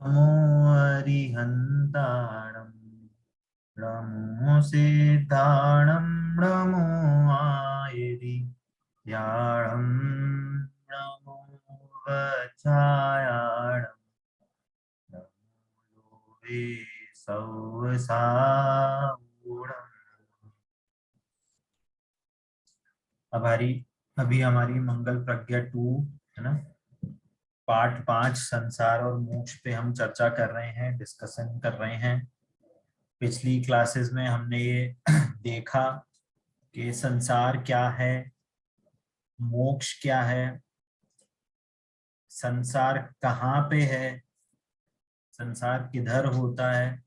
नमो अरिहन्ताणं नमो सिद्धाणं नमो आयति याळं नमो वचायाणं नमो योगे सौसावूढम्। अभी हमारी मंगल प्रज्ञा 2 है ना, पार्ट 5 संसार और मोक्ष पे हम चर्चा कर रहे हैं, डिस्कशन कर रहे हैं। पिछली क्लासेस में हमने ये देखा कि संसार क्या है, मोक्ष क्या है, संसार कहाँ पे है, संसार किधर होता है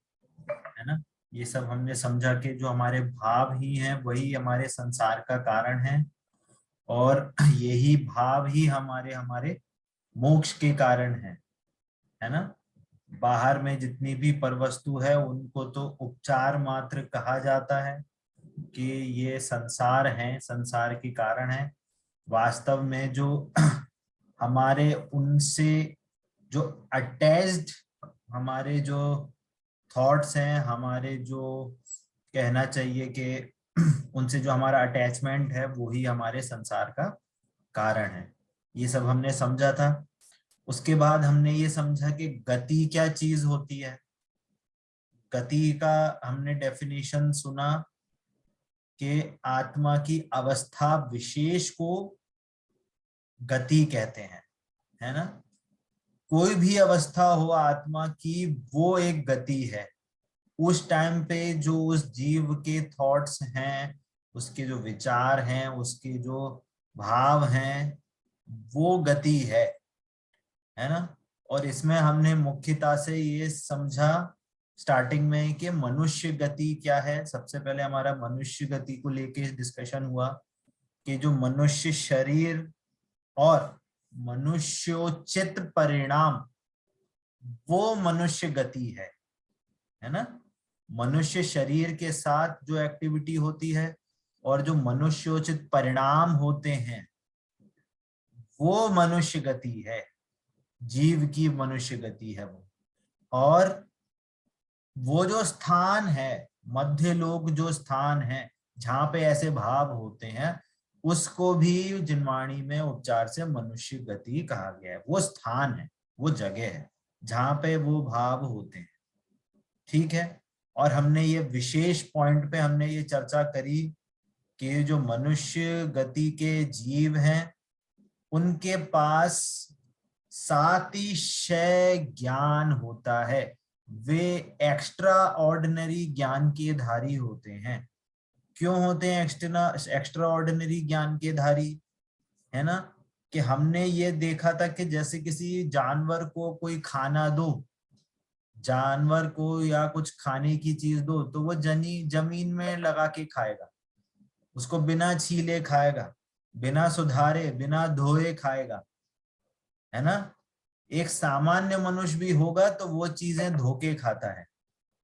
ना। ये सब हमने समझा कि जो हमारे भाव ही हैं वही हमारे संसार का कारण है, और यही भाव ही हमारे हमारे मोक्ष के कारण है ना। बाहर में जितनी भी परवस्तु है उनको तो उपचार मात्र कहा जाता है कि ये संसार है, संसार के कारण है। वास्तव में जो हमारे उनसे जो अटैच्ड हमारे जो थॉट्स हैं, हमारे जो कहना चाहिए कि उनसे जो हमारा अटैचमेंट है वही हमारे संसार का कारण है। ये सब हमने समझा था। उसके बाद हमने ये समझा कि गति क्या चीज होती है। गति का हमने डेफिनेशन सुना कि आत्मा की अवस्था विशेष को गति कहते हैं, है ना। कोई भी अवस्था हो आत्मा की, वो एक गति है। उस टाइम पे जो उस जीव के थॉट्स हैं, उसके जो विचार हैं, उसके जो भाव हैं, वो गति है ना। और इसमें हमने मुख्यता से ये समझा स्टार्टिंग में कि मनुष्य गति क्या है। सबसे पहले हमारा मनुष्य गति को लेके डिस्कशन हुआ कि जो मनुष्य शरीर और मनुष्योचित परिणाम, वो मनुष्य गति है ना। मनुष्य शरीर के साथ जो एक्टिविटी होती है और जो मनुष्योचित परिणाम होते हैं वो मनुष्य गति है, जीव की मनुष्य गति है वो। और वो जो स्थान है, मध्य लोक जो स्थान है जहां पे ऐसे भाव होते हैं, उसको भी जिनवाणी में उपचार से मनुष्य गति कहा गया है। वो स्थान है, वो जगह है जहां पे वो भाव होते हैं, ठीक है। और हमने ये विशेष पॉइंट पे हमने ये चर्चा करी कि जो मनुष्य गति के जीव हैं उनके पास सातिशय ज्ञान होता है। वे एक्स्ट्रा ऑर्डिनरी ज्ञान के धारी होते हैं। क्यों होते हैं एक्स्ट्रा ऑर्डिनरी ज्ञान के धारी, है ना। कि हमने ये देखा था कि जैसे किसी जानवर को कोई खाना दो, जानवर को या कुछ खाने की चीज दो तो वो जमीन में लगा के खाएगा, उसको बिना छीले खाएगा, बिना सुधारे बिना धोए खाएगा, है ना। एक सामान्य मनुष्य भी होगा तो वो चीजें धोके खाता है,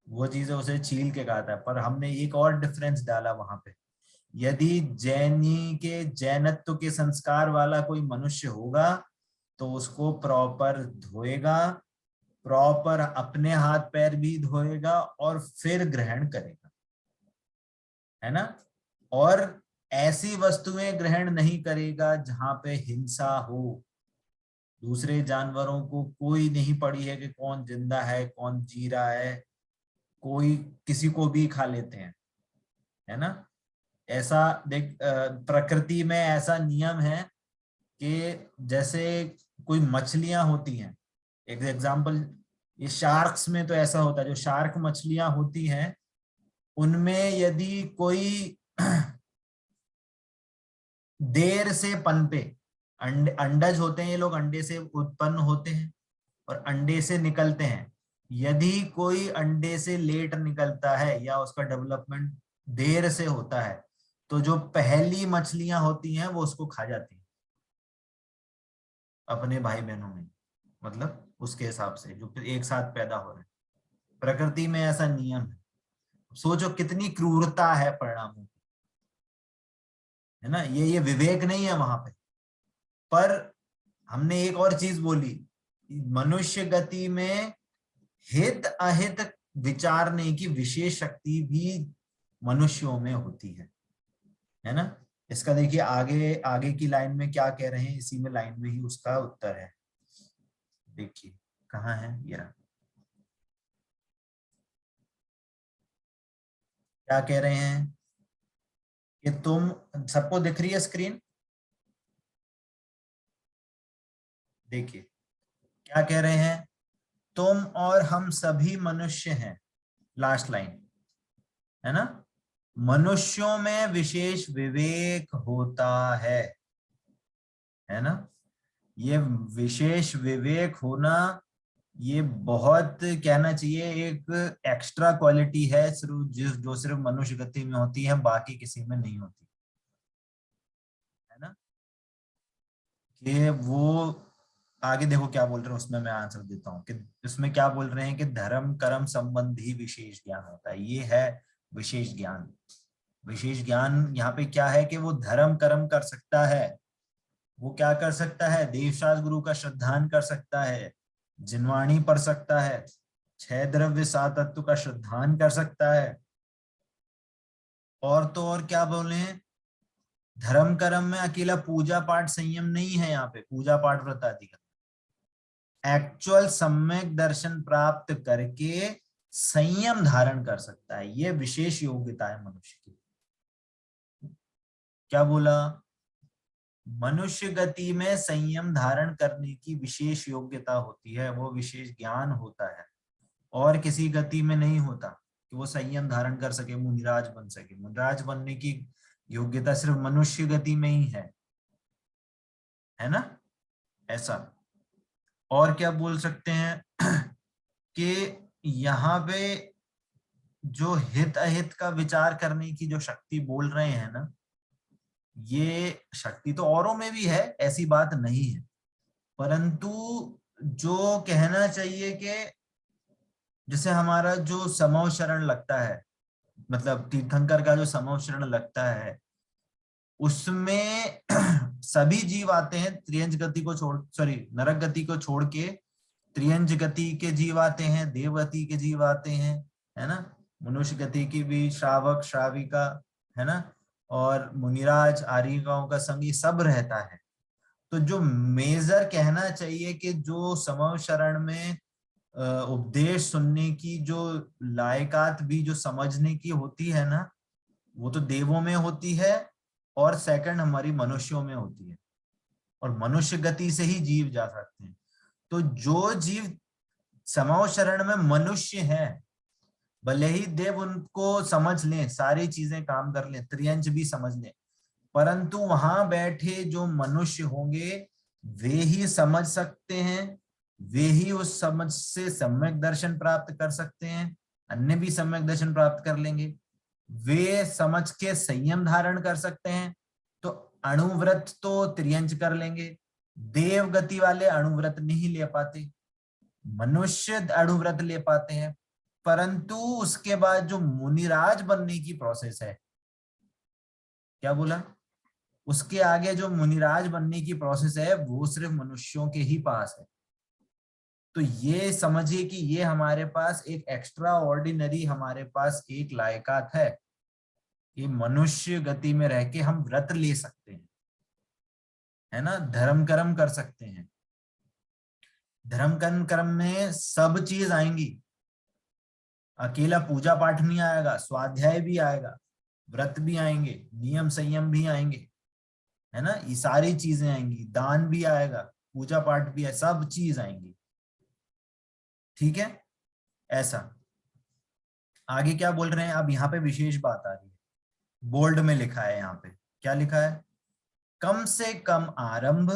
वो चीजें उसे छील के खाता है। पर हमने एक और डिफरेंस डाला वहां पे, यदि जैनी के जैनत्व के संस्कार वाला कोई मनुष्य होगा तो उसको प्रॉपर धोएगा, प्रॉपर अपने हाथ पैर भी धोएगा और फिर ग्रहण करेगा, है ना। और ऐसी वस्तुएं ग्रहण नहीं करेगा जहां पे हिंसा हो। दूसरे जानवरों को कोई नहीं पड़ी है कि कौन जिंदा है कौन जी रहा है, कोई किसी को भी खा लेते हैं, है ना। ऐसा देख, प्रकृति में ऐसा नियम है कि जैसे कोई मछलियां होती हैं, एक एग्जांपल, ये शार्क्स में तो ऐसा होता है, जो शार्क मछलियां होती हैं उनमें यदि कोई देर से पनपे, अंडज होते हैं ये लोग, अंडे से उत्पन्न होते हैं और अंडे से निकलते हैं। यदि कोई अंडे से लेट निकलता है या उसका डेवलपमेंट देर से होता है तो जो पहली मछलियां होती हैं वो उसको खा जाती हैं अपने भाई बहनों में, मतलब उसके हिसाब से जो एक साथ पैदा हो रहे हैं। प्रकृति में ऐसा नियम है। सोचो कितनी क्रूरता है परिणामों की, है ना। ये विवेक नहीं है वहां पे। पर हमने एक और चीज बोली, मनुष्य गति में हित अहित विचारने की विशेष शक्ति भी मनुष्यों में होती है ना। इसका देखिए आगे आगे की लाइन में क्या कह रहे हैं, इसी में लाइन में ही उसका उत्तर है। देखिए कहाँ है ये रहा। क्या कह रहे हैं कि तुम, सबको दिख रही है स्क्रीन? देखिए क्या कह रहे हैं, तुम और हम सभी मनुष्य हैं, लास्ट लाइन है ना। मनुष्यों में विशेष विवेक होता है ना। ये विशेष विवेक होना, ये बहुत कहना चाहिए एक एक्स्ट्रा क्वालिटी है, सिर्फ जो सिर्फ मनुष्य गति में होती है, बाकी किसी में नहीं होती है ना। कि वो आगे देखो क्या बोल रहे हैं, उसमें मैं आंसर देता हूँ कि इसमें क्या बोल रहे हैं कि धर्म कर्म संबंधी विशेष ज्ञान होता है, ये है विशेष ज्ञान। विशेष ज्ञान यहाँ पे क्या है कि वो धर्म कर्म कर सकता है, वो क्या कर सकता है, देवशास्त्र गुरु का श्रद्धान कर सकता है, जिनवाणी पढ़ सकता है, 6 द्रव्य 7 तत्व का श्रद्धान कर सकता है, और तो और क्या बोले हैं, धर्म कर्म में अकेला पूजा पाठ संयम नहीं है, यहाँ पे पूजा पाठ व्रत आदि का एक्चुअल सम्यक दर्शन प्राप्त करके संयम धारण कर सकता है। ये विशेष योग्यता है मनुष्य की। क्या बोला, मनुष्य गति में संयम धारण करने की विशेष योग्यता होती है, वो विशेष ज्ञान होता है, और किसी गति में नहीं होता कि वो संयम धारण कर सके, मुनिराज बन सके। मुनिराज बनने की योग्यता सिर्फ मनुष्य गति में ही है ना। ऐसा और क्या बोल सकते हैं कि यहाँ पे जो हित अहित का विचार करने की जो शक्ति बोल रहे हैं ना, ये शक्ति तो औरों में भी है, ऐसी बात नहीं है, परंतु जो कहना चाहिए कि जैसे हमारा जो समव शरण लगता है, मतलब तीर्थंकर का जो समव शरण लगता है, उसमें सभी जीव आते हैं त्रियंज गति को छोड़, सॉरी नरक गति को छोड़ के त्रियंज गति के जीव आते हैं, देव गति के जीव आते हैं, है ना। मनुष्य गति की भी श्रावक श्राविका, है ना, और मुनिराज आर्यिकाओं का संग, ये सब रहता है। तो जो मेजर कहना चाहिए कि जो समव शरण में उपदेश सुनने की जो लायकात भी जो समझने की होती है ना, वो तो देवों में होती है, और सेकंड हमारी मनुष्यों में होती है, और मनुष्य गति से ही जीव जा सकते हैं। तो जो जीव समव शरण में मनुष्य हैं, भले ही देव उनको समझ लें, सारी चीजें काम कर लें, त्रियंच भी समझ लें, परंतु वहां बैठे जो मनुष्य होंगे वे ही समझ सकते हैं, वे ही उस समझ से सम्यक दर्शन प्राप्त कर सकते हैं, अन्य भी सम्यक दर्शन प्राप्त कर लेंगे, वे समझ के संयम धारण कर सकते हैं। तो अणुव्रत तो त्रियंच कर लेंगे, देव गति वाले अणुव्रत नहीं ले पाते, मनुष्य अणुव्रत ले पाते हैं, परंतु उसके बाद जो मुनिराज बनने की प्रोसेस है, क्या बोला, उसके आगे जो मुनिराज बनने की प्रोसेस है वो सिर्फ मनुष्यों के ही पास है। तो ये समझिए कि ये हमारे पास एक एक्स्ट्रा ऑर्डिनरी, हमारे पास एक लायकात है, ये मनुष्य गति में रह के हम व्रत ले सकते हैं, है ना, धर्म कर्म कर सकते हैं। धर्म कर्म कर्म में सब चीज आएंगी, अकेला पूजा पाठ नहीं आएगा, स्वाध्याय भी आएगा, व्रत भी आएंगे, नियम संयम भी आएंगे, है ना, ये सारी चीजें आएंगी, दान भी आएगा, पूजा पाठ भी है, सब चीज आएंगी। ठीक है, ऐसा। आगे क्या बोल रहे हैं, अब यहाँ पे विशेष बात आ रही है, बोल्ड में लिखा है, यहाँ पे क्या लिखा है, कम से कम आरंभ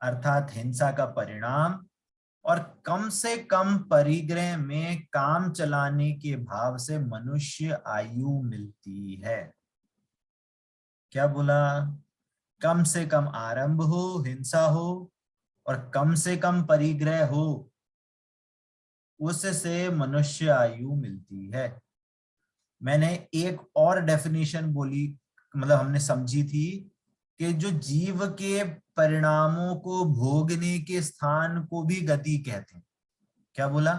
अर्थात हिंसा का परिणाम, और कम से कम परिग्रह में काम चलाने के भाव से मनुष्य आयु मिलती है। क्या बोला, कम से कम आरंभ हो, हिंसा हो, और कम से कम परिग्रह हो, उससे मनुष्य आयु मिलती है। मैंने एक और डेफिनेशन बोली, मतलब हमने समझी थी कि जो जीव के परिणामों को भोगने के स्थान को भी गति कहते हैं। क्या बोला,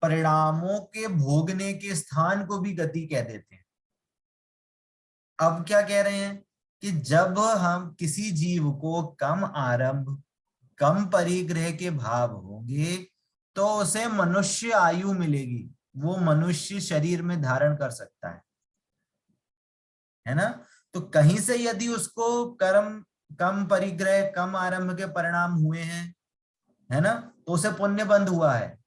परिणामों के भोगने के स्थान को भी गति कह देते हैं। अब क्या कह रहे हैं कि जब हम किसी जीव को कम आरंभ कम परिग्रह के भाव होंगे तो उसे मनुष्य आयु मिलेगी, वो मनुष्य शरीर में धारण कर सकता है ना। तो कहीं से यदि उसको कर्म कम परिग्रह कम आरंभ के परिणाम हुए हैं, है ना, तो उसे पुण्य बंध हुआ है,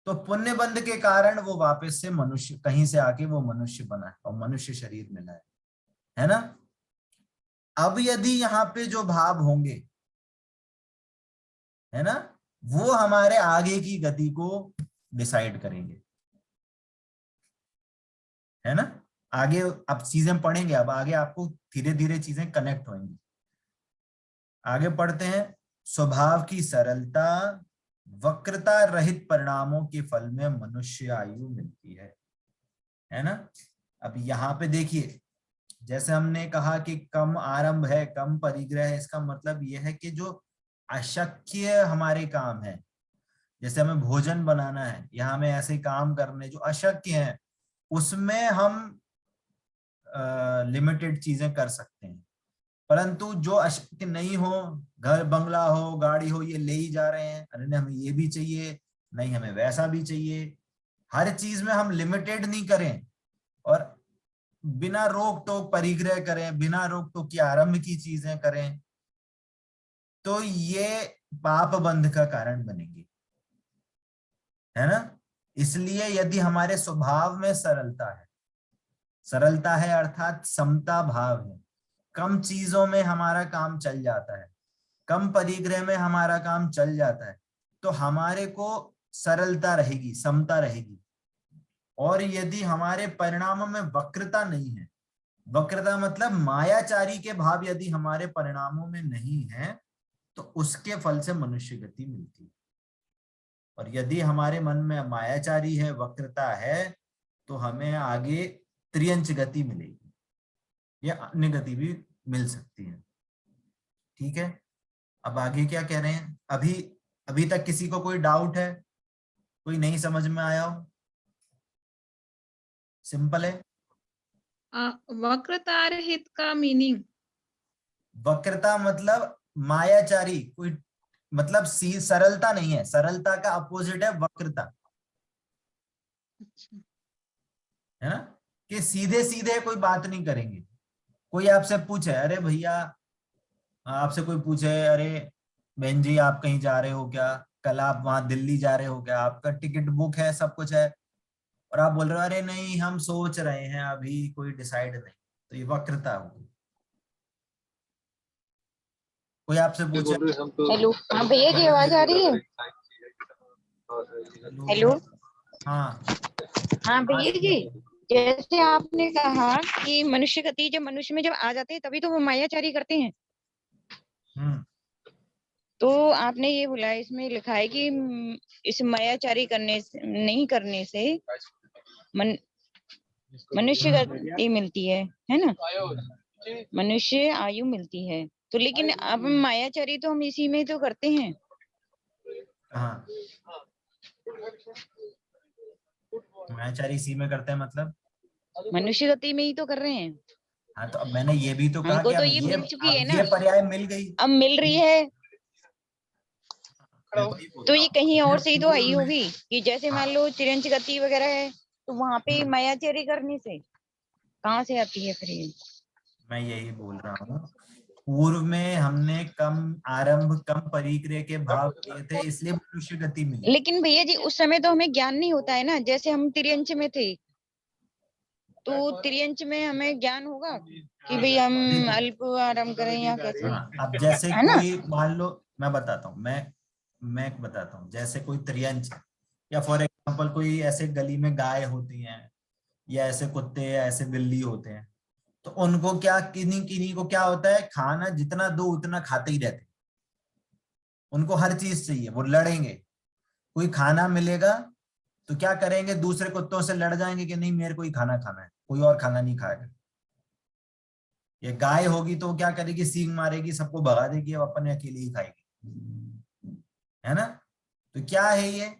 तो पुण्य बंध के कारण वो वापस से मनुष्य कहीं से आके वो मनुष्य बना है और मनुष्य शरीर मिला है ना। अब यदि यहाँ पे जो भाव होंगे, है ना, वो हमारे आगे की गति को डिसाइड करेंगे, है ना। आगे अब चीजें पढ़ेंगे, अब आगे आपको धीरे धीरे चीजें कनेक्ट होंगी। आगे पढ़ते हैं। स्वभाव की सरलता, वक्रता रहित परिणामों के फल में मनुष्य आयु मिलती है ना। अब यहाँ पे देखिए, जैसे हमने कहा कि कम आरंभ है कम परिग्रह है, इसका मतलब यह है कि जो अशक्य हमारे काम है, जैसे हमें भोजन बनाना है या हमें ऐसे काम करने जो अशक्य हैं, उसमें हम लिमिटेड चीजें कर सकते हैं। परंतु जो अशक्य नहीं हो, घर बंगला हो गाड़ी हो, ये ले ही जा रहे हैं, अरे नहीं हमें ये भी चाहिए, नहीं हमें वैसा भी चाहिए, हर चीज में हम लिमिटेड नहीं करें और बिना रोक टोक परिग्रह करें, बिना रोक टोक की आरंभ की चीजें करें, तो ये पाप बंध का कारण बनेगी, है ना। इसलिए यदि हमारे स्वभाव में सरलता है अर्थात समता भाव है, कम चीजों में हमारा काम चल जाता है, कम परिग्रह में हमारा काम चल जाता है, तो हमारे को सरलता रहेगी, समता रहेगी। और यदि हमारे परिणामों में वक्रता नहीं है, वक्रता मतलब मायाचारी के भाव यदि हमारे परिणामों में नहीं है, तो उसके फल से मनुष्य गति मिलती है। और यदि हमारे मन में मायाचारी है, वक्रता है, तो हमें आगे त्रियंच गति मिलेगी या अन्य गति भी मिल सकती है। ठीक है, अब आगे क्या कह रहे हैं। अभी अभी तक किसी को कोई डाउट है, कोई नहीं समझ में आया हो? सिंपल है। वक्रता रहित का मीनिंग? वक्रता मतलब मायाचारी, कोई मतलब सरलता नहीं है, सरलता का अपोजिट है वक्रता, अच्छा। है ना, कि सीधे सीधे कोई बात नहीं करेंगे। कोई आपसे पूछे, अरे भैया, आपसे कोई पूछे, अरे बहन जी आप कहीं जा रहे हो क्या, कल आप वहां दिल्ली जा रहे हो क्या, आपका टिकट बुक है, सब कुछ है, और आप बोल रहे हो अरे नहीं हम सोच रहे हैं, अभी कोई डिसाइड नहीं, तो ये वक्रता होगी। कोई आपसे पूछे, हेलो, हाँ भैया की आवाज आ रही है? हेलो, हाँ हाँ भैया जी, जैसे आपने कहा कि मनुष्य गति जब मनुष्य में जब आ जाते हैं तभी तो वो मायाचारी करते हैं, तो आपने ये बोला इसमें लिखा है कि इस मायाचारी करने से नहीं करने से मनुष्य गति मिलती है ना, मनुष्य आयु मिलती है। तो लेकिन अब मायाचारी तो हम इसी में तो करते हैं। हाँ, मायाचारी इसी में करते हैं मतलब मनुष्य गति में ही तो कर रहे हैं। हाँ, तो अब मैंने ये भी तो कहा हमको कि तो अब ये मिल चुकी है अब ना, ये पर्याय मिल गई, अब मिल रही है, मैं वही बोल तो रहा ये हूँ। कहीं और से ही तो आई पूर्व में, होगी कि जैसे मान लो चिरंज गति वगैरह है तो वहां पे मायाचारी करने से कहाँ से आती है फिर ये? मैं यही बोल रहा हूँ, पूर्व में हमने कम आरंभ कम परिग्रह के भाव किए थे, इसलिए मनुष्य गति मिली। लेकिन भैया जी उस समय तो हमें ज्ञान नहीं होता है ना, जैसे हम त्रियंच में थे तो त्रियंच में हमें ज्ञान होगा कि भाई हम अल्प आरंभ करें या कैसे, हाँ, अब जैसे है ना। कोई मान लो, मैं बताता हूँ, मैं बताता हूँ, जैसे कोई त्रियंच है, या फॉर एग्जाम्पल कोई ऐसे गली में गाय होती हैं, या ऐसे कुत्ते या ऐसे बिल्ली होते हैं, तो उनको क्या किन्हीं किन्हीं को क्या होता है, खाना जितना दो उतना खाते ही रहते, उनको हर चीज चाहिए, वो लड़ेंगे, कोई खाना मिलेगा तो क्या करेंगे, दूसरे कुत्तों से लड़ जाएंगे कि नहीं मेरे को ही खाना खाना है, कोई और खाना नहीं खाएगा। ये गाय होगी तो क्या करेगी, सींग मारेगी, सबको भगा देगी, अब अपन अकेले ही खाएगी, है ना। तो क्या है ये,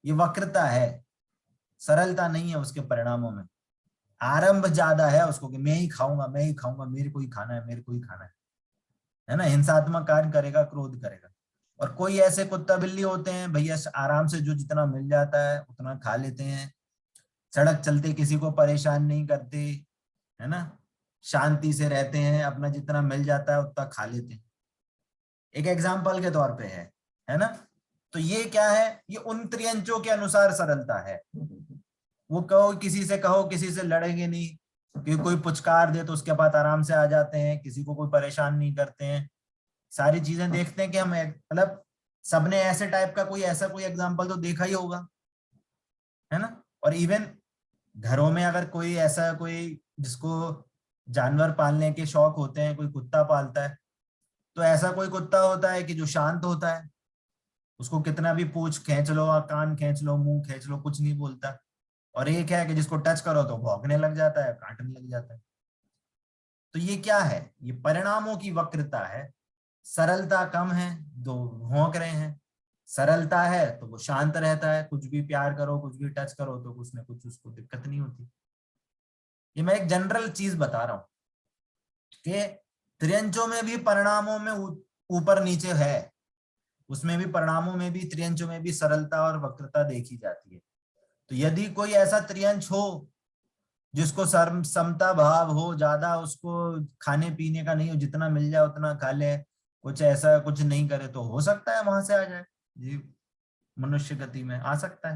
ये वक्रता है, सरलता नहीं है उसके परिणामों में। आरंभ ज्यादा है उसको कि मैं ही खाऊंगा, मैं ही खाऊंगा, मेरे को ही खाना है, मेरे को ही खाना है ना, हिंसात्मक कार्य करेगा, क्रोध करेगा। और कोई ऐसे कुत्ता बिल्ली होते हैं भैया आराम से जो जितना मिल जाता है उतना खा लेते हैं, सड़क चलते किसी को परेशान नहीं करते, है ना, शांति से रहते हैं, अपना जितना मिल जाता है उतना खा लेते हैं। एक एग्जाम्पल के तौर पे है ना। तो ये क्या है, ये उन त्रियंचों के अनुसार सरलता है। वो कहो किसी से लड़ेंगे नहीं, कि कोई पुचकार दे तो उसके बाद आराम से आ जाते हैं, किसी को कोई परेशान नहीं करते हैं, सारी चीजें देखते हैं कि हम मतलब सबने ऐसे टाइप का ऐसा कोई एग्जाम्पल तो देखा ही होगा, है ना। और इवन घरों में अगर कोई ऐसा कोई जिसको जानवर पालने के शौक होते हैं, कोई कुत्ता पालता है, तो ऐसा कोई कुत्ता होता है कि जो शांत होता है, उसको कितना भी पूंछ खींच लो, कान खींच लो, मुंह खींच लो, कुछ नहीं बोलता। और एक है कि जिसको टच करो तो भौंकने लग जाता है, काटने लग जाता है। तो ये क्या है, ये परिणामों की वक्रता है। सरलता कम है, दो भौंक रहे हैं। सरलता है तो वो शांत रहता है, कुछ भी प्यार करो, कुछ भी टच करो तो कुछ ना कुछ उसको दिक्कत नहीं होती। ये मैं एक जनरल चीज बता रहा हूं कि त्रियंचों में भी परिणामों में ऊपर नीचे है, उसमें भी परिणामों में भी त्रियंचों में भी सरलता और वक्रता देखी जाती है। तो यदि कोई ऐसा त्रियंच हो जिसको समता भाव हो, ज्यादा उसको खाने पीने का नहीं हो, जितना मिल जाए उतना खा ले, कुछ ऐसा कुछ नहीं करे, तो हो सकता है वहां से आ जाए जी, मनुष्य गति में आ सकता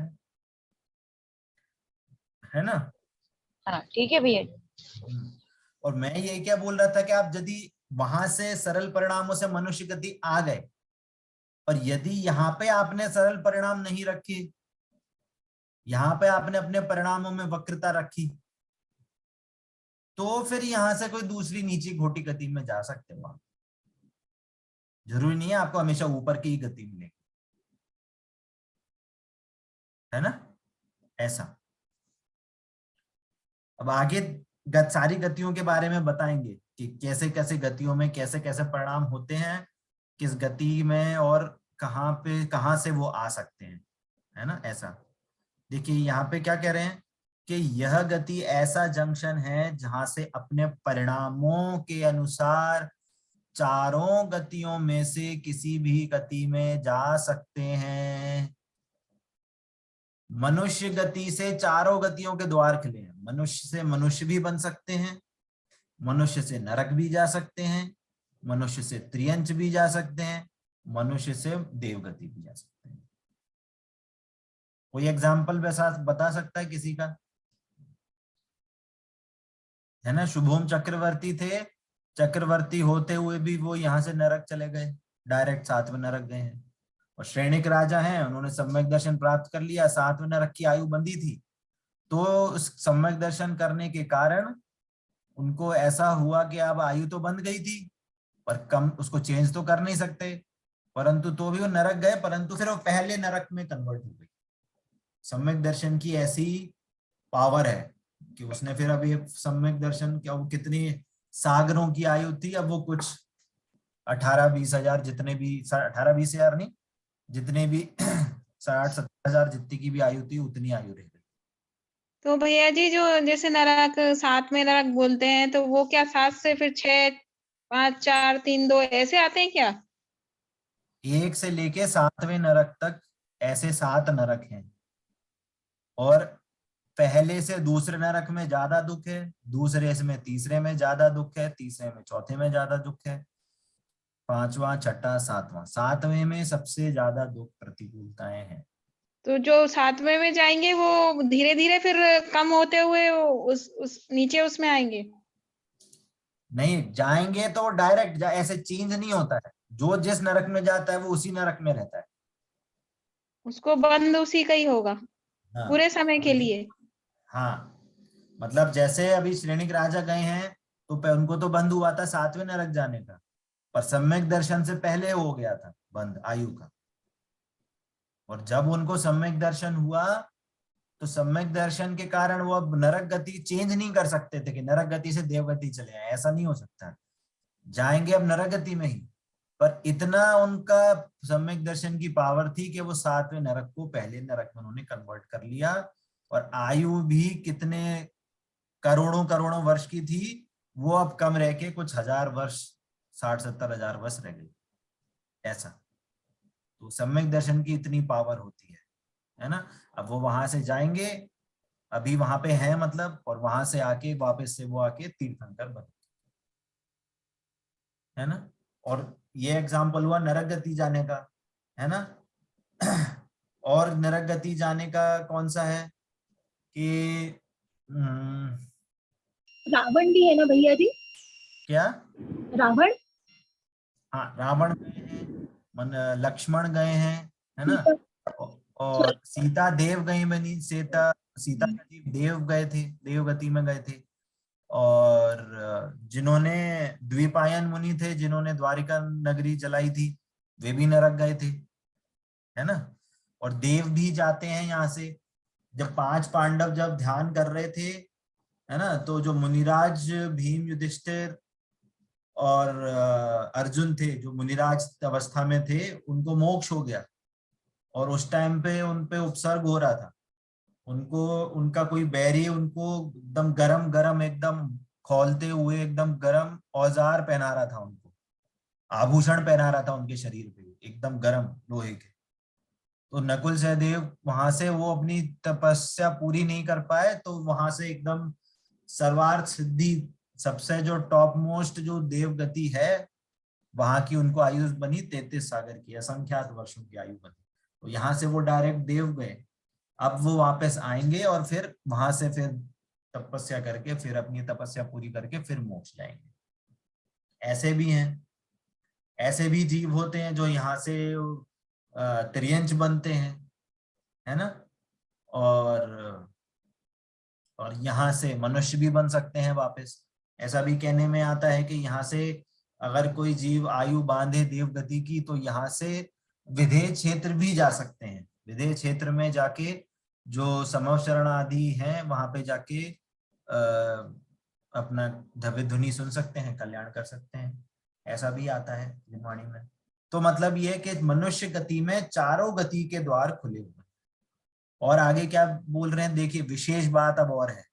है ना। हाँ ठीक है भैया। और मैं ये क्या बोल रहा था कि आप यदि वहां से सरल परिणामों से मनुष्य गति आ गए, और यदि यहाँ पे आपने सरल परिणाम नहीं रखे, यहाँ पे आपने अपने परिणामों में वक्रता रखी, तो फिर यहां से कोई दूसरी नीची घोटी गति में जा सकते हो आप। जरूरी नहीं है आपको हमेशा ऊपर की ही गति मिलेगी, है ना, ऐसा। अब आगे सारी गतियों के बारे में बताएंगे कि कैसे कैसे गतियों में कैसे कैसे परिणाम होते हैं, किस गति में, और कहाँ पे कहाँ से वो आ सकते हैं, है ना, ऐसा। देखिए यहाँ पे क्या कह रहे हैं कि यह गति ऐसा जंक्शन है जहां से अपने परिणामों के अनुसार चारों गतियों में से किसी भी गति में जा सकते हैं। मनुष्य गति से चारों गतियों के द्वार खुले हैं। मनुष्य से मनुष्य भी बन सकते हैं, मनुष्य से नरक भी जा सकते हैं, मनुष्य से त्रियंच भी जा सकते हैं, मनुष्य से देवगति भी जा सकते हैं। कोई एग्जाम्पल वैसा बता सकता है किसी का, है ना। शुभोम चक्रवर्ती थे, चक्रवर्ती होते हुए भी वो यहाँ से नरक चले गए, डायरेक्ट 7वें नरक गए हैं। और श्रेणिक राजा हैं, उन्होंने सम्यक दर्शन प्राप्त कर लिया, 7वें नरक की आयु बंधी थी, तो उस सम्यक दर्शन करने के कारण उनको ऐसा हुआ कि अब आयु तो बंध गई थी, पर कम उसको चेंज तो कर नहीं सकते, परंतु तो भी वो नरक गए, परंतु फिर वो पहले नरक में कन्वर्ट हो गई। सम्यक दर्शन की ऐसी पावर है कि उसने फिर अभी सम्यक दर्शन क्या, वो कितनी सागरों की आयु थी, अब वो कुछ 18-20 हजार, जितने भी 18-20 हजार नहीं, जितने भी 60-70 हजार जितनी की भी आयु थी उतनी आयु रह गई। तो भैया जी जो जैसे नरक 7 में नरक बोलते हैं, तो वो क्या 7 से फिर 6, 5, 4, 3, 2 ऐसे आते हैं क्या? 1 से लेके 7वें नरक तक ऐसे 7 नरक हैं, और पहले से दूसरे नरक में ज्यादा दुख है, दूसरे में तीसरे में ज्यादा दुख है, तीसरे में चौथे में ज्यादा दुख है, 5वां, 6ठा, 7वां, 7वें में सबसे ज्यादा दुख प्रतिकूलताएं हैं। तो जो 7वें में जाएंगे वो धीरे धीरे फिर कम होते हुए उस नीचे उसमें आएंगे? नहीं जाएंगे तो डायरेक्ट ऐसे चेंज नहीं होता है, जो जिस नरक में जाता है वो उसी नरक में रहता है। उसको बंद उसी का ही होगा हाँ पूरे समय के लिए? हाँ, मतलब जैसे अभी श्रेणिक राजा गए हैं तो उनको तो बंद हुआ था 7वें नरक जाने का, पर सम्यक दर्शन से पहले हो गया था बंद आयु का। और जब उनको सम्यक दर्शन हुआ तो सम्यक दर्शन के कारण वो अब नरक गति चेंज नहीं कर सकते थे कि नरक गति से देवगति चले आए, ऐसा नहीं हो सकता, जाएंगे अब नरक गति में ही। पर इतना उनका सम्यक दर्शन की पावर थी कि वो 7वें नरक को पहले नरक में उन्होंने कन्वर्ट कर लिया, और आयु भी कितने करोड़ों करोड़ों वर्ष की थी, वो अब कम रह के कुछ हजार वर्ष, 60-70 हजार वर्ष रह गई, ऐसा। तो सम्यक दर्शन की इतनी पावर होती है ना। अब वो वहां से जाएंगे, अभी वहां पे है मतलब, और वहां से आके वापस से वो आके तीर्थंकर बने, है ना। और ये एग्जाम्पल हुआ नरक गति जाने का, है ना। और नरक गति जाने का कौन सा है कि रावण भी है ना भैया जी? क्या? रावण, हाँ, रावण गए हैं, लक्ष्मण गए हैं, है ना। और सीता देव गई बनी, सीता देव गए थे, देवगति में गए थे। और जिन्होंने द्विपायन मुनि थे, जिन्होंने द्वारिका नगरी चलाई थी, वे भी नरक गए थे, है ना। और देव भी जाते हैं यहाँ से। जब 5 पांडव जब ध्यान कर रहे थे, है ना, तो जो मुनिराज भीम, युधिष्ठिर और अर्जुन थे, जो मुनिराज अवस्था में थे, उनको मोक्ष हो गया, और उस टाइम पे उन पे उपसर्ग हो रहा था। उनको, उनका कोई बैरी उनको एकदम गरम गरम, एकदम खौलते हुए एकदम गरम औजार पहना रहा था, उनको आभूषण पहना रहा था उनके शरीर पे, एकदम गरम लोहे के। तो नकुल सहदेव वहां से वो अपनी तपस्या पूरी नहीं कर पाए, तो वहां से एकदम सर्वार्थ सिद्धि, सबसे जो टॉप मोस्ट जो देव गति है, वहां की उनको आयु बनी 33 सागर की, असंख्यात वर्षों की आयु बनी। तो यहाँ से वो डायरेक्ट देव गए। अब वो वापस आएंगे और फिर वहां से फिर तपस्या करके, फिर अपनी तपस्या पूरी करके फिर मोक्ष जाएंगे। ऐसे भी हैं, ऐसे भी जीव होते हैं जो यहाँ से त्रियंच बनते हैं, है ना। और यहाँ से मनुष्य भी बन सकते हैं वापस। ऐसा भी कहने में आता है कि यहाँ से अगर कोई जीव आयु बांधे देव गति की, तो यहाँ से विधेय क्षेत्र भी जा सकते हैं। विधेय क्षेत्र में जाके जो समव शरण आदि है, वहां पे जाके अपना धव्य ध्वनि सुन सकते हैं, कल्याण कर सकते हैं। ऐसा भी आता है जिनवाणी में। तो मतलब ये है कि मनुष्य गति में चारों गति के द्वार खुले हुए हैं। और आगे क्या बोल रहे हैं, देखिए विशेष बात अब और है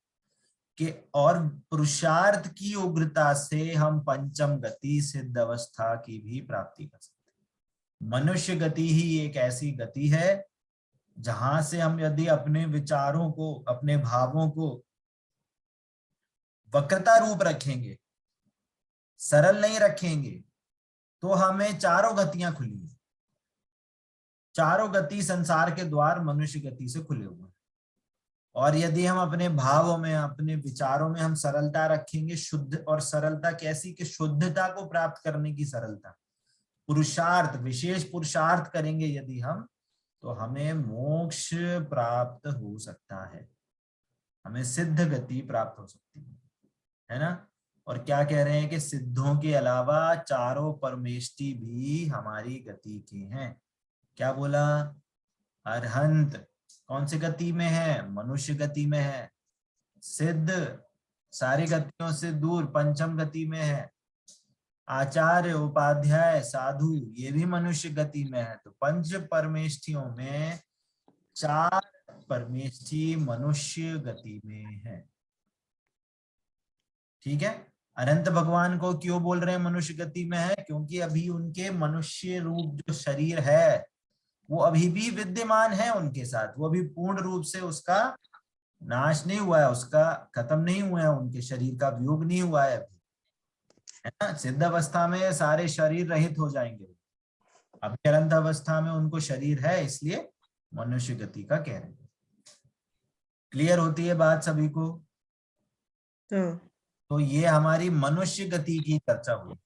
कि और पुरुषार्थ की उग्रता से हम पंचम गति सिद्ध अवस्था की भी प्राप्ति कर सकते हैं। मनुष्य गति ही एक ऐसी गति है जहां से हम यदि अपने विचारों को, अपने भावों को वक्रता रूप रखेंगे, सरल नहीं रखेंगे, तो हमें चारों गतियां खुली है। चारों गति संसार के द्वार मनुष्य गति से खुले हुए हैं। और यदि हम अपने भावों में, अपने विचारों में हम सरलता रखेंगे, शुद्ध, और सरलता कैसी कि शुद्धता को प्राप्त करने की सरलता, पुरुषार्थ, विशेष पुरुषार्थ करेंगे यदि हम, तो हमें मोक्ष प्राप्त हो सकता है, हमें सिद्ध गति प्राप्त हो सकती है ना। और क्या कह रहे हैं कि सिद्धों के अलावा चारों परमेष्टि भी हमारी गति के हैं। क्या बोला? अरहंत कौन सी गति में है? मनुष्य गति में है। सिद्ध सारी गतियों से दूर पंचम गति में है। आचार्य, उपाध्याय, साधु ये भी मनुष्य गति में है। तो पंच परमेष्ठियों में 4 परमेष्ठि मनुष्य गति में है। ठीक है। अनंत भगवान को क्यों बोल रहे हैं मनुष्य गति में है? क्योंकि अभी उनके मनुष्य रूप जो शरीर है वो अभी भी विद्यमान है उनके साथ, वो अभी पूर्ण रूप से उसका नाश नहीं हुआ है, उसका खत्म नहीं हुआ है, उनके शरीर का वियोग नहीं हुआ है अभी, है ना। सिद्ध अवस्था में सारे शरीर रहित हो जाएंगे, अभी अनंत अवस्था में उनको शरीर है, इसलिए मनुष्य गति का कह रहे हैं। क्लियर होती है बात सभी को? तो ये हमारी मनुष्य गति की चर्चा हुई।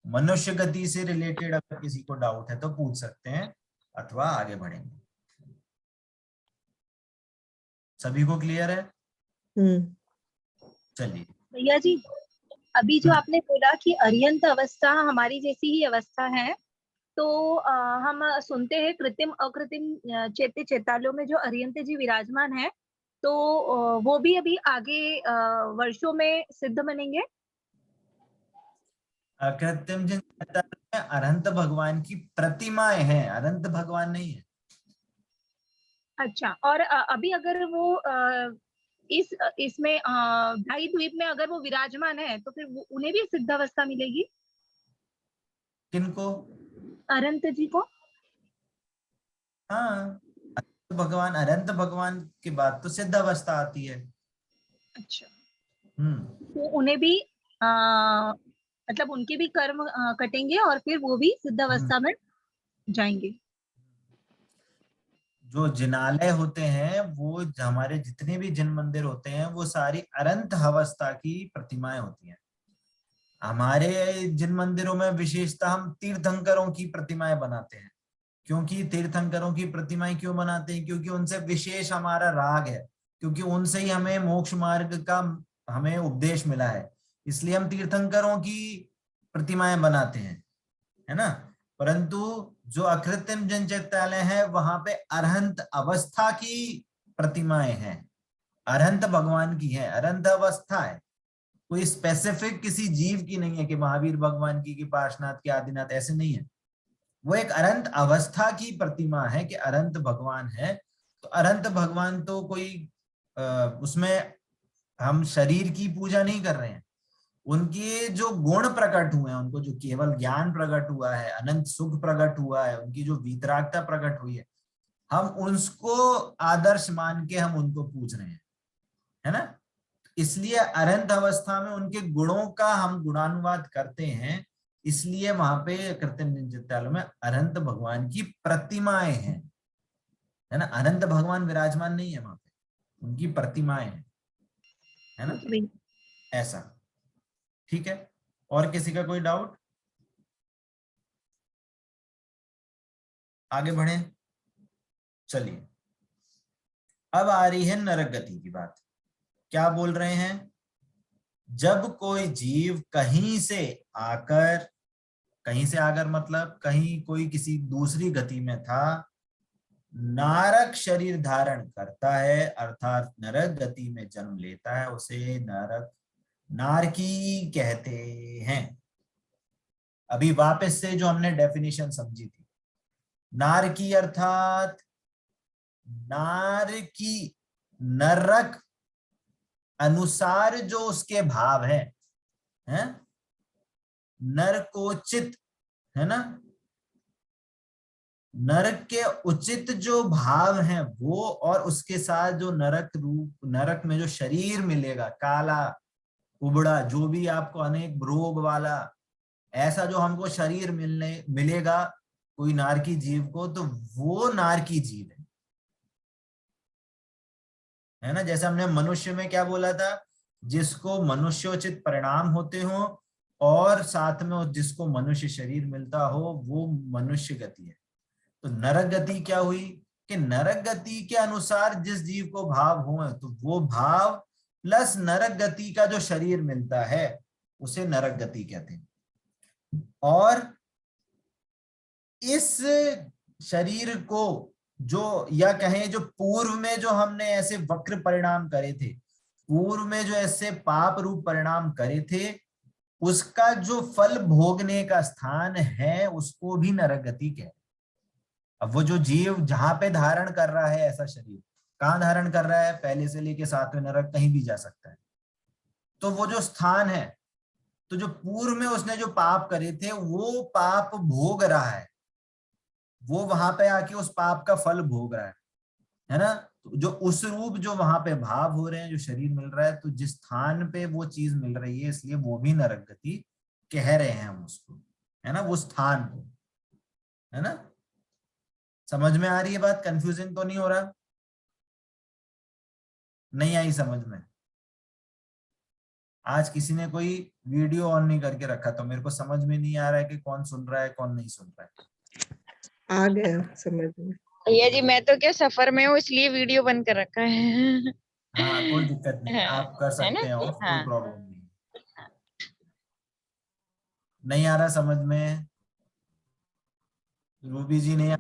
मनुष्य गति से रिलेटेड अगर किसी को डाउट है तो पूछ सकते हैं, अथवा आगे बढ़ेंगे। सभी को क्लियर है? चलिए भैया जी, अभी जो आपने बोला कि अर्यंत अवस्था हमारी जैसी ही अवस्था है, तो हम सुनते हैं कृत्रिम अकृत्रिम चैत्य चैतालों में जो अर्यंत जी विराजमान है, तो वो भी अभी आगे वर्षों में सिद्ध बनेंगे। अकृत्रिम अनंत भगवान की प्रतिमाएं हैं, अनंत भगवान नहीं है। अच्छा, और अभी अगर वो इसमें ढाई द्वीप में अगर वो विराजमान है तो फिर उन्हें भी सिद्धावस्था मिलेगी? किनको? अनंत जी को? हाँ, भगवान, अनंत भगवान की बात तो सिद्ध अवस्था आती है। अच्छा, हम्म। तो उन्हें भी मतलब उनके भी कर्म कटेंगे और फिर वो भी सिद्धावस्था में जाएंगे। जो जिनालय होते हैं, वो हमारे जितने भी जिन मंदिर होते हैं, वो सारी अनंत अवस्था की प्रतिमाएं होती हैं। हमारे जिन मंदिरों में विशेषता हम तीर्थंकरों की प्रतिमाएं बनाते हैं। क्योंकि तीर्थंकरों की प्रतिमाएं क्यों बनाते हैं? क्योंकि उनसे विशेष हमारा राग है, क्योंकि उनसे ही हमें मोक्ष मार्ग का हमें उपदेश मिला है, इसलिए हम तीर्थंकरों की प्रतिमाएं बनाते हैं, है ना। परंतु जो अकृत्रिम जन चैत्यालय है, वहां पे अरहंत अवस्था की प्रतिमाएं हैं, अरहंत भगवान की है, अरहंत अवस्था है। कोई स्पेसिफिक किसी जीव की नहीं है कि महावीर भगवान की पार्श्वनाथ की, आदिनाथ, ऐसे नहीं है। वो एक अनंत अवस्था की प्रतिमा है कि अनंत भगवान है। तो अनंत भगवान तो कोई उसमें हम शरीर की पूजा नहीं कर रहे हैं। उनके जो गुण प्रकट हुए हैं, उनको जो केवल ज्ञान प्रकट हुआ है, अनंत सुख प्रकट हुआ है, उनकी जो वीतरागता प्रकट हुई है, हम उसको आदर्श मान के हम उनको पूज रहे हैं, है ना। इसलिए अनंत अवस्था में उनके गुणों का हम गुणानुवाद करते हैं, इसलिए वहां पे कृत्रिम चित्तालय में अनंत भगवान की प्रतिमाएं हैं, है ना। अनंत भगवान विराजमान नहीं है वहां पे, उनकी प्रतिमाएं हैं, है ना, ऐसा। ठीक है, और किसी का कोई डाउट? आगे बढ़े, चलिए। अब आ रही है नरक गति की बात। क्या बोल रहे हैं? जब कोई जीव कहीं से आकर, कहीं से आकर मतलब कहीं कोई किसी दूसरी गति में था, नारक शरीर धारण करता है, अर्थात नरक गति में जन्म लेता है, उसे नरक नारकी कहते हैं। अभी वापस से जो हमने डेफिनेशन समझी थी, नारकी अर्थात नारकी, नरक अनुसार जो उसके भाव है, नरकोचित, है ना, नरक के उचित जो भाव हैं वो, और उसके साथ जो नरक रूप, नरक में जो शरीर मिलेगा, काला कुबड़ा, जो भी आपको अनेक रोग वाला ऐसा जो हमको शरीर मिलेगा कोई नारकी जीव को, तो वो नारकी जीव है ना। जैसे हमने मनुष्य में क्या बोला था, जिसको मनुष्योचित परिणाम होते हो और साथ में जिसको मनुष्य शरीर मिलता हो, वो मनुष्य गति है। तो नरक गति क्या हुई कि नरक गति के अनुसार जिस जीव को भाव हो, तो वो भाव प्लस नरक गति का जो शरीर मिलता है, उसे नरक गति कहते हैं। और इस शरीर को जो, या कहें जो पूर्व में जो हमने ऐसे वक्र परिणाम करे थे, पूर्व में जो ऐसे पाप रूप परिणाम करे थे, उसका जो फल भोगने का स्थान है, उसको भी नरक गति कहते हैं। अब वो जो जीव जहां पे धारण कर रहा है ऐसा शरीर, कहाँ धारण कर रहा है, पहले से लेके 7वें नरक, कहीं भी जा सकता है। तो वो जो स्थान है, तो जो पूर्व में उसने जो पाप करे थे, वो पाप भोग रहा है, वो वहां पे आके उस पाप का फल भोग रहा है ना। तो जो उस रूप जो वहां पे भाव हो रहे हैं, जो शरीर मिल रहा है, तो जिस स्थान पे वो चीज मिल रही है, इसलिए वो भी नरक गति कह रहे हैं हम उसको, है ना, वो स्थान को, है ना। समझ में आ रही है बात? कंफ्यूजिंग तो नहीं हो रहा? नहीं आई समझ में? आज किसी ने कोई वीडियो ऑन नहीं करके रखा, तो मेरे को समझ में नहीं आ रहा है कि कौन सुन रहा है कौन नहीं सुन रहा है। आ गया समझ में। भैया जी मैं तो क्या सफर में हूँ, इसलिए वीडियो बंद कर रखा है। हाँ, कोई दिक्कत नहीं, आप कर है ना? सकते हैं ऑफ, कोई हाँ। प्रॉब्लम नहीं। नहीं आ रहा समझ में? रूबी जी नहीं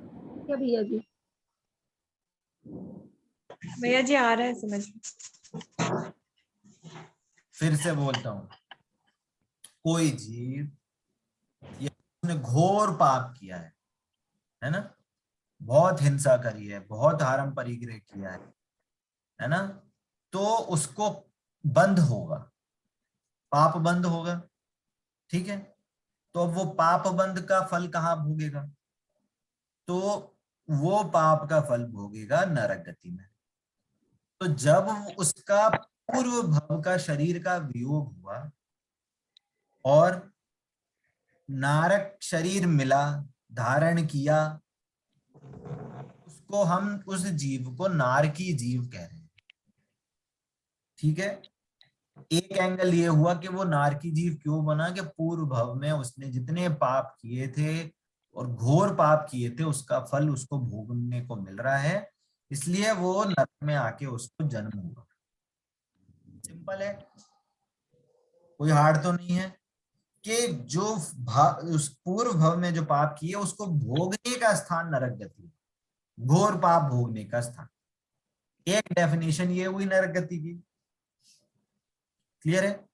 क्या भैया जी? भैया जी आ रहा है समझ में। फिर से बोलता हूं, कोई जीव उसने घोर पाप किया है ना, बहुत हिंसा करी है, बहुत हारम परिग्रह किया है ना, तो उसको बंध होगा, पाप बंद होगा। ठीक है, तो अब वो पाप बंद का फल कहाँ भोगेगा? तो वो पाप का फल भोगेगा नरक गति में। तो जब उसका पूर्व भव का शरीर का वियोग हुआ और नारक शरीर मिला, धारण किया, उसको हम उस जीव को नारकी जीव कह रहे हैं। ठीक है, एक एंगल ये हुआ कि वो नारकी जीव क्यों बना, कि पूर्व भव में उसने जितने पाप किए थे और घोर पाप किए थे उसका फल उसको भोगने को मिल रहा है, इसलिए वो नरक में आके उसको जन्म हुआ। सिंपल है, कोई हार्ड तो नहीं है कि जो उस पूर्व भव में जो पाप किए उसको भोगने का स्थान नरक गति, घोर पाप भोगने का स्थान। एक डेफिनेशन ये हुई नरक गति की। क्लियर है?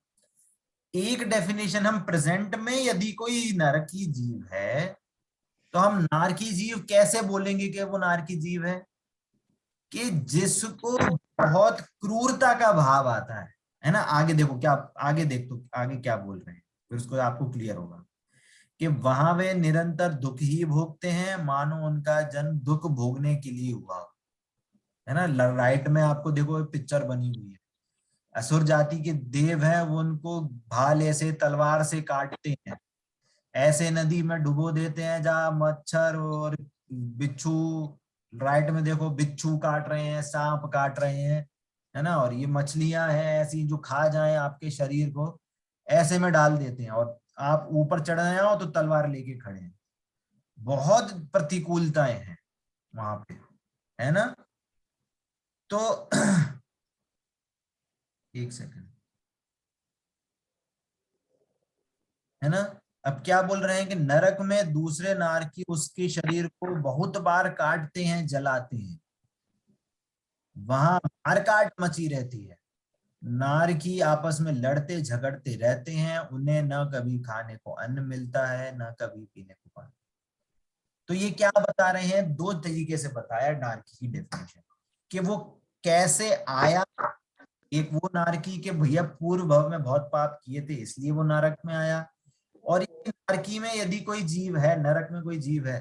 एक डेफिनेशन हम प्रेजेंट में यदि कोई नरकी जीव है तो हम नारकी जीव कैसे बोलेंगे कि वो नारकी जीव है? कि जिसको बहुत क्रूरता का भाव आता है ना। आगे देखो क्या, आगे देखो आगे क्या बोल रहे हैं, फिर उसको आपको क्लियर होगा कि वहां वे निरंतर दुख ही भोगते हैं, मानो उनका जन्म दुख भोगने के लिए हुआ है ना। राइट में आपको देखो पिक्चर बनी हुई है, असुर जाति के देव है, वो उनको भाले से तलवार से काटते हैं, ऐसे नदी में डुबो देते हैं जहां मच्छर और बिच्छू, राइट में देखो बिच्छू काट रहे हैं, सांप काट रहे हैं, है ना। और ये मछलियां हैं ऐसी जो खा जाए आपके शरीर को, ऐसे में डाल देते हैं, और आप ऊपर चढ़ आए हो तो तलवार लेके खड़े हैं। बहुत प्रतिकूलताएं हैं वहां पे, है ना। तो एक सेकंड, है ना। अब क्या बोल रहे हैं कि नरक में दूसरे नारकी उसके शरीर को बहुत बार काटते हैं, जलाते हैं, वहां मार काट मची रहती है, नारकी आपस में लड़ते झगड़ते रहते हैं, उन्हें न कभी खाने को अन्न मिलता है न कभी पीने को पानी। तो ये क्या बता रहे हैं, दो तरीके से बताया नारकी की डेफिनेशन, कि वो कैसे आया। एक वो नारकी के भैया पूर्व भव में बहुत पाप किए थे इसलिए वो नरक में आया, और नारकी में यदि कोई जीव है, नरक में कोई जीव है,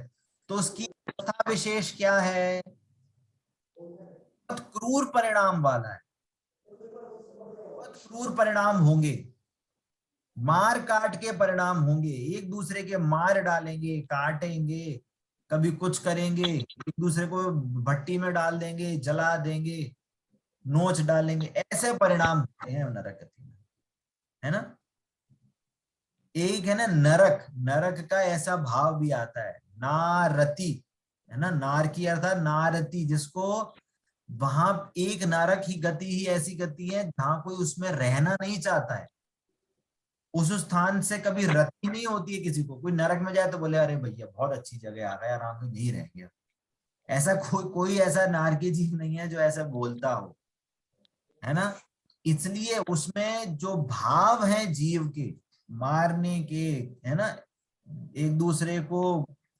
तो उसकी अवस्था विशेष क्या है, बहुत क्रूर परिणाम वाला है, बहुत क्रूर परिणाम होंगे, मार काट के परिणाम होंगे, एक दूसरे के मार डालेंगे, काटेंगे, कभी कुछ करेंगे, एक दूसरे को भट्टी में डाल देंगे, जला देंगे, नोच डालेंगे, ऐसे परिणाम होते हैं नरक गति में, है ना। एक है ना नरक, नरक का ऐसा भाव भी आता है नारती, है ना, नार की अर्थात नारती, जिसको वहां एक नरक ही गति ही ऐसी गति है जहां कोई उसमें रहना नहीं चाहता है, उस स्थान से कभी रति नहीं होती है किसी को। कोई नरक में जाए तो बोले अरे भैया बहुत अच्छी जगह आ गया, आराम से नहीं रह गया। ऐसा कोई ऐसा नारकी जीव नहीं है जो ऐसा बोलता हो, है ना। इसलिए उसमें जो भाव है जीव के, मारने के, है ना, एक दूसरे को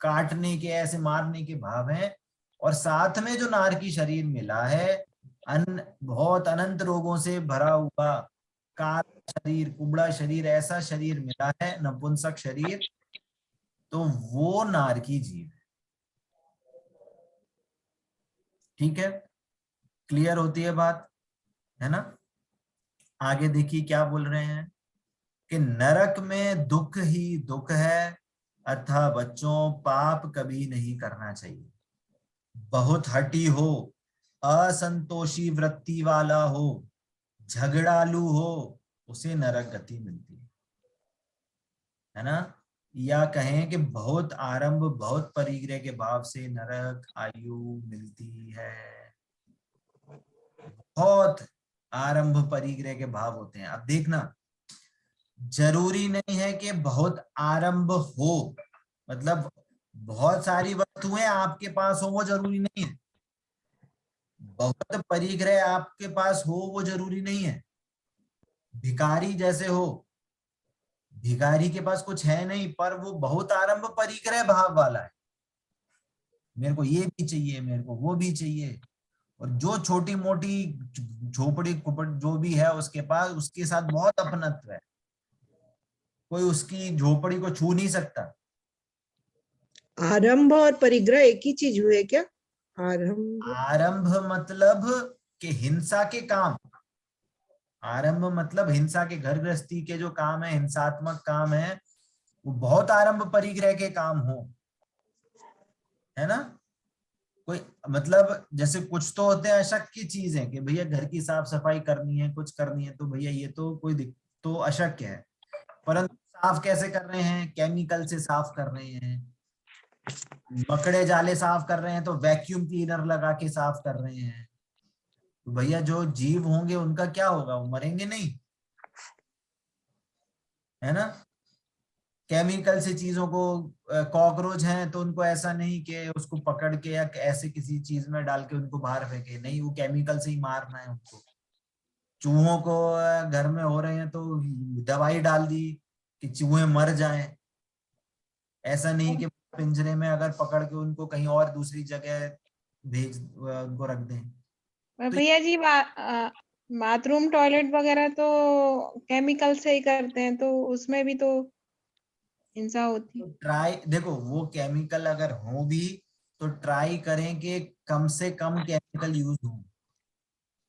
काटने के, ऐसे मारने के भाव हैं, और साथ में जो नारकी शरीर मिला है, बहुत अनंत रोगों से भरा हुआ काला शरीर, कुबड़ा शरीर, ऐसा शरीर मिला है, नपुंसक शरीर, तो वो नारकी जीव है। ठीक है, क्लियर होती है बात, है ना। आगे देखिए क्या बोल रहे हैं कि नरक में दुख ही दुख है, अतः बच्चों पाप कभी नहीं करना चाहिए। बहुत हठी हो, असंतोषी वृत्ति वाला हो, झगड़ालू हो, उसे नरक गति मिलती है ना। या कहें कि बहुत आरंभ, बहुत परिग्रह के भाव से नरक आयु मिलती है। बहुत आरंभ परिग्रह के भाव होते हैं। अब देखना, जरूरी नहीं है कि बहुत आरंभ हो, मतलब बहुत सारी वस्तुएं आपके पास हो वो जरूरी नहीं है, बहुत परिग्रह आपके पास हो वो जरूरी नहीं है, भिखारी जैसे हो, भिखारी के पास कुछ है नहीं, पर वो बहुत आरंभ परिग्रह भाव वाला है। मेरे को ये भी चाहिए, मेरे को वो भी चाहिए। और जो छोटी मोटी झोपड़ी कुपड़ जो भी है उसके पास, उसके साथ बहुत अपनत्व है। कोई उसकी झोपड़ी को छू नहीं सकता। आरंभ और परिग्रह एक ही चीज हुए क्या? आरंभ आरंभ मतलब कि हिंसा के काम, आरंभ मतलब हिंसा के, घर गृहस्थी के जो काम है, हिंसात्मक काम है, वो बहुत आरंभ परिग्रह के काम हो, है ना। कोई मतलब जैसे कुछ तो होते हैं अशक्य चीजें कि भैया घर की साफ सफाई करनी है, कुछ करनी है, तो भैया ये तो कोई तो अशक्य है। परंतु साफ कैसे कर रहे हैं? केमिकल से साफ कर रहे हैं। मकड़े जाले साफ कर रहे हैं तो वैक्यूम क्लीनर लगा के साफ कर रहे हैं। तो भैया जो जीव होंगे उनका क्या होगा? वो मरेंगे नहीं, है ना। केमिकल से चीजों को, कॉकरोच हैं तो उनको ऐसा नहीं कि उसको पकड़ के या ऐसे किसी चीज में डाल के उनको बाहर फेंके, नहीं, वो केमिकल से ही मारना है उनको। चूहों को घर में हो रहे हैं तो दवाई डाल दी कि चूहे मर जाएं। ऐसा नहीं कि पिंजरे में अगर पकड़ के उनको कहीं और दूसरी जगह भेज उनको रख दें। तो भैया जी बाथरूम टॉयलेट वगैरह तो केमिकल से ही करते हैं, तो उसमें भी तो हिंसा होती है। ट्राई, देखो वो केमिकल अगर हो भी तो ट्राई करें कि कम से कम केमिकल यूज हो,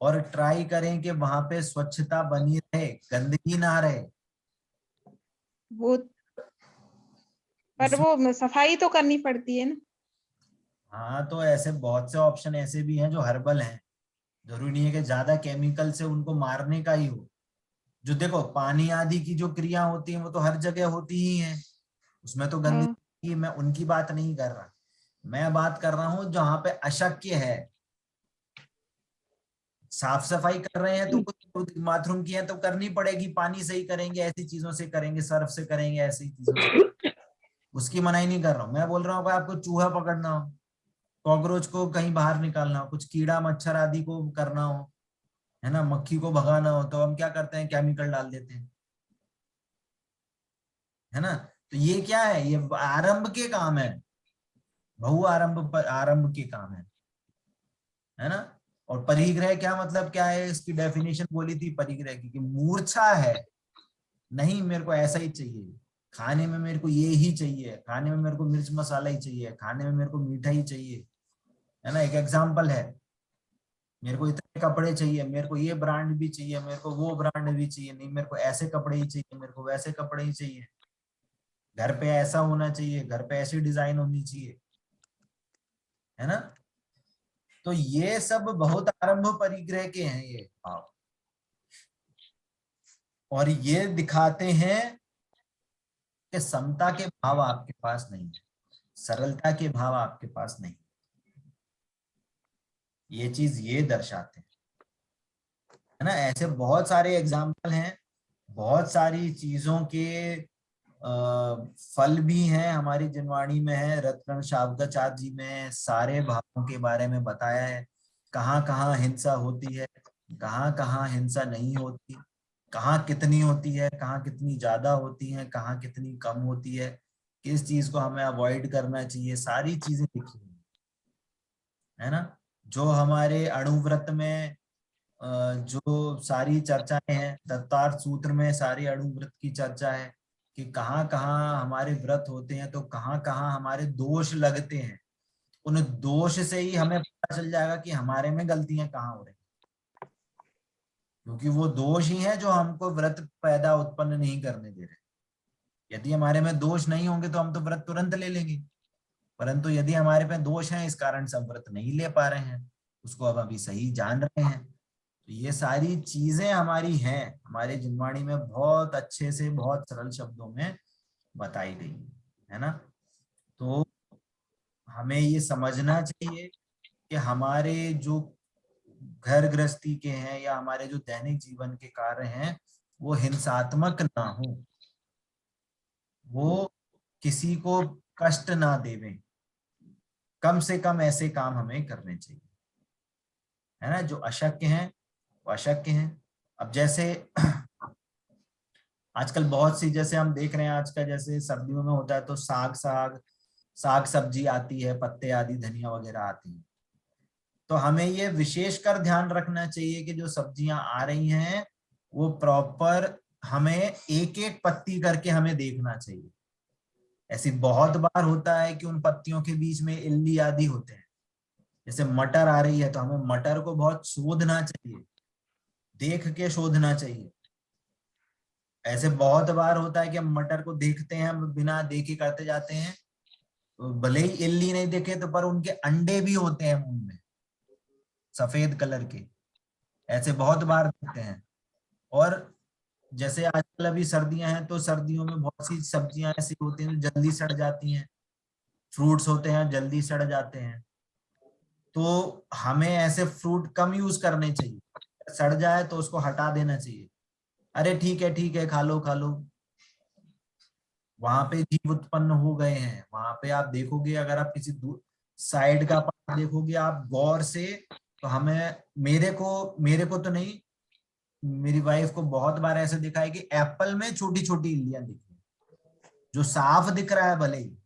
और ट्राई करें कि वहां पे स्वच्छता बनी रहे, गंदगी ना रहे। वो पर वो सफाई तो करनी पड़ती है ना। हाँ, तो ऐसे बहुत से ऑप्शन ऐसे भी हैं जो हर्बल हैं। जरूरी नहीं है कि ज्यादा केमिकल से उनको मारने का ही हो। जो देखो पानी आदि की जो क्रिया होती है वो तो हर जगह होती ही है, उसमें तो गंदगी, मैं उनकी बात नहीं कर रहा। मैं बात कर रहा हूँ जहाँ पे अशक्य है। साफ सफाई कर रहे हैं तो कुछ बाथरूम की है तो करनी पड़ेगी, पानी से ही करेंगे, ऐसी चीजों से करेंगे, सर्फ से करेंगे, ऐसी चीजों से। उसकी मनाही नहीं कर रहा हूँ। मैं बोल रहा हूँ कि आपको चूहा पकड़ना हो, कॉकरोच को कहीं बाहर निकालना हो, कुछ कीड़ा मच्छर आदि को करना हो, है ना, मक्खी को भगाना हो, तो हम क्या करते हैं? केमिकल डाल देते हैं, है ना। तो ये क्या है? ये आरंभ के काम है, बहु आरंभ पर आरंभ के काम है ना। और परिग्रह क्या मतलब क्या है? इसकी डेफिनेशन बोली थी परिग्रह की कि मूर्छा है, नहीं मेरे को ऐसा ही चाहिए, खाने में मेरे को ये ही चाहिए, खाने में मेरे को मिर्च मसाला ही चाहिए, खाने में मेरे को मीठा ही चाहिए, है ना। एक एग्जाम्पल है, मेरे को इतने कपड़े चाहिए, मेरे को ये ब्रांड भी चाहिए, मेरे को वो ब्रांड भी चाहिए, नहीं मेरे को ऐसे कपड़े ही चाहिए, मेरे को वैसे कपड़े ही चाहिए, घर पे ऐसा होना चाहिए, घर पे ऐसी डिजाइन होनी चाहिए, है ना। तो ये सब बहुत आरंभ परिग्रह के हैं ये भाव, और ये दिखाते हैं कि समता के भाव आपके पास नहीं है, सरलता के भाव आपके पास नहीं, ये चीज ये दर्शाते हैं, है ना। ऐसे बहुत सारे एग्जाम्पल हैं, बहुत सारी चीजों के फल भी हैं, हमारी जिनवाणी में है, रत्न शावकाचार्य जी में सारे भावों के बारे में बताया है, कहाँ कहाँ हिंसा होती है, कहाँ कहाँ हिंसा नहीं होती, कहाँ कितनी होती है, कहाँ कितनी ज्यादा होती है, कहाँ कितनी कम होती है, किस चीज को हमें अवॉइड करना चाहिए, सारी चीजें लिखी हुई है ना। जो हमारे अणुव्रत में जो सारी चर्चाएं हैं, तत्वार्थ सूत्र में सारी अणुव्रत की चर्चा है कि कहाँ कहाँ हमारे व्रत होते हैं, तो कहाँ कहाँ हमारे दोष लगते हैं, उन दोष से ही हमें पता चल जाएगा कि हमारे में गलतियां कहाँ हो रही, क्योंकि वो दोष ही है जो हमको व्रत पैदा उत्पन्न नहीं करने दे रहे। यदि हमारे में दोष नहीं होंगे तो हम तो व्रत तुरंत ले लेंगे, परंतु यदि हमारे में दोष है, इस कारण से हम व्रत नहीं ले पा रहे हैं, उसको अब अभी सही जान रहे हैं। तो ये सारी चीजें हमारी हैं, हमारे जिनवाणी में बहुत अच्छे से, बहुत सरल शब्दों में बताई गई है ना। तो हमें ये समझना चाहिए कि हमारे जो घर गृहस्थी के हैं या हमारे जो दैनिक जीवन के कार्य हैं वो हिंसात्मक ना हो, वो किसी को कष्ट ना देवें, कम से कम ऐसे काम हमें करने चाहिए, है ना। जो अशक्य हैं वो अशक्य हैं। अब जैसे आजकल बहुत सी, जैसे हम देख रहे हैं आज का, जैसे सर्दियों में होता है तो साग सब्जी आती है, पत्ते आदि धनिया वगैरह आती है। तो हमें ये विशेषकर ध्यान रखना चाहिए कि जो सब्जियां आ रही हैं वो प्रॉपर, हमें एक एक पत्ती करके हमें देखना चाहिए। ऐसी बहुत बार होता है कि उन पत्तियों के बीच में इल्ली आदि होते हैं। जैसे मटर आ रही है तो हमें मटर को बहुत शोधना चाहिए, देख के शोधना चाहिए। ऐसे बहुत बार होता है कि हम मटर को देखते हैं, हम बिना देखे करते जाते हैं, तो भले ही इल्ली नहीं देखे तो पर उनके अंडे भी होते हैं मुंह में, सफेद कलर के। ऐसे बहुत बार देखते हैं। और जैसे आजकल अभी सर्दियां हैं तो सर्दियों में बहुत सी सब्जियां ऐसी होती हैं जो जल्दी सड़ जाती हैं, फ्रूट्स होते हैं जल्दी सड़ जाते हैं। तो हमें ऐसे फ्रूट कम यूज करने चाहिए, सड़ जाए तो उसको हटा देना चाहिए। अरे ठीक है खा लो खा लो, वहां पे जीव उत्पन्न हो गए हैं। वहां पे आप देखोगे, अगर आप किसी साइड का पार्ट देखोगे आप गौर से, तो हमें, मेरे को तो नहीं, मेरी वाइफ को बहुत बार ऐसे दिखा है कि एप्पल में छोटी छोटी इल्लियां दिखी, जो साफ दिख रहा है, भले ही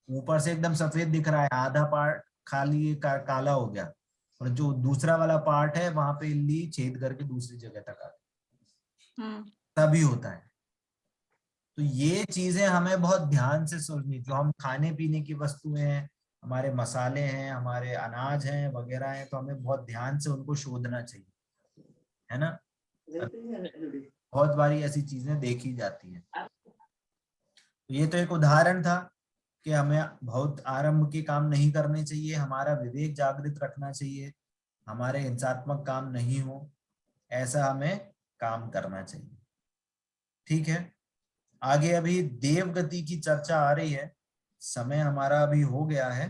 ऊपर से एकदम सफेद दिख रहा है, आधा पार्ट खाली काला हो गया, और जो दूसरा वाला पार्ट है वहां पे इल्ली छेद करके दूसरी जगह तक आ गई। तभी होता है। तो ये चीजें हमें बहुत ध्यान से सोचनी, जो हम खाने पीने की वस्तुएं हैं, हमारे मसाले हैं, हमारे अनाज हैं वगैरह हैं, तो हमें बहुत ध्यान से उनको शोधना चाहिए, है ना। बहुत बारी ऐसी चीजें देखी जाती हैं। तो ये तो एक उदाहरण था कि हमें बहुत आरंभ के काम नहीं करने चाहिए, हमारा विवेक जागृत रखना चाहिए, हमारे हिंसात्मक काम नहीं हो, ऐसा हमें काम करना चाहिए। ठीक है, आगे अभी देव गति की चर्चा आ रही है। समय हमारा अभी हो गया है,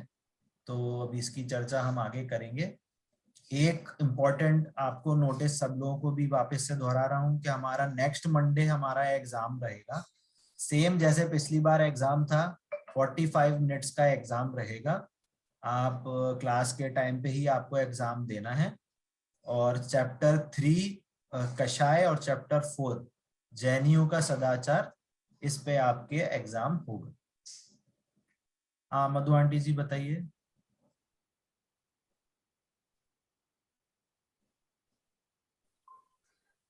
तो अभी इसकी चर्चा हम आगे करेंगे। एक इम्पॉर्टेंट आपको नोटिस सब लोगों को भी वापस से दोहरा रहा हूं कि हमारा नेक्स्ट मंडे हमारा एग्जाम रहेगा, सेम जैसे पिछली बार एग्जाम था, 45 मिनट्स का एग्जाम रहेगा। आप क्लास के टाइम पे ही आपको एग्जाम देना है। और चैप्टर 3 कषाय और चैप्टर 4 जैनियों का सदाचार, इस पे आपके एग्जाम होगा। हाँ मधु आंटी जी बताइए।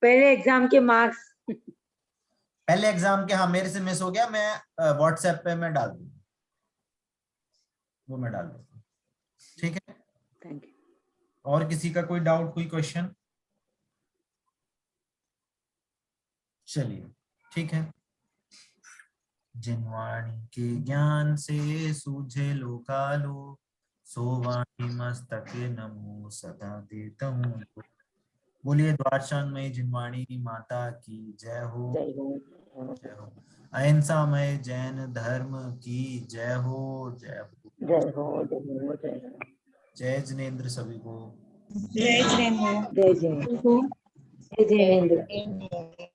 पहले एग्जाम के मार्क्स, पहले एग्जाम के, हाँ मेरे से मिस हो गया, मैं व्हाट्सएप पे मैं डाल दूंगा, वो मैं डाल दूंगा। ठीक है, थैंक यू। और किसी का कोई डाउट, कोई क्वेश्चन? चलिए ठीक है। जिनवाणी के ज्ञान से सूझे लोकालो, सोवाणी मस्तके नमो सदा देता हूँ। बोलिए द्वारचंदमयी जिनवाणी माता की जय हो। जय हो। जय हो। अहिंसामय जैन धर्म की जय हो। जय हो। जय हो। जय हो। जय हो। जय जिनेंद्र सभी को। जय जिनेंद्र। जय जय। जय जय।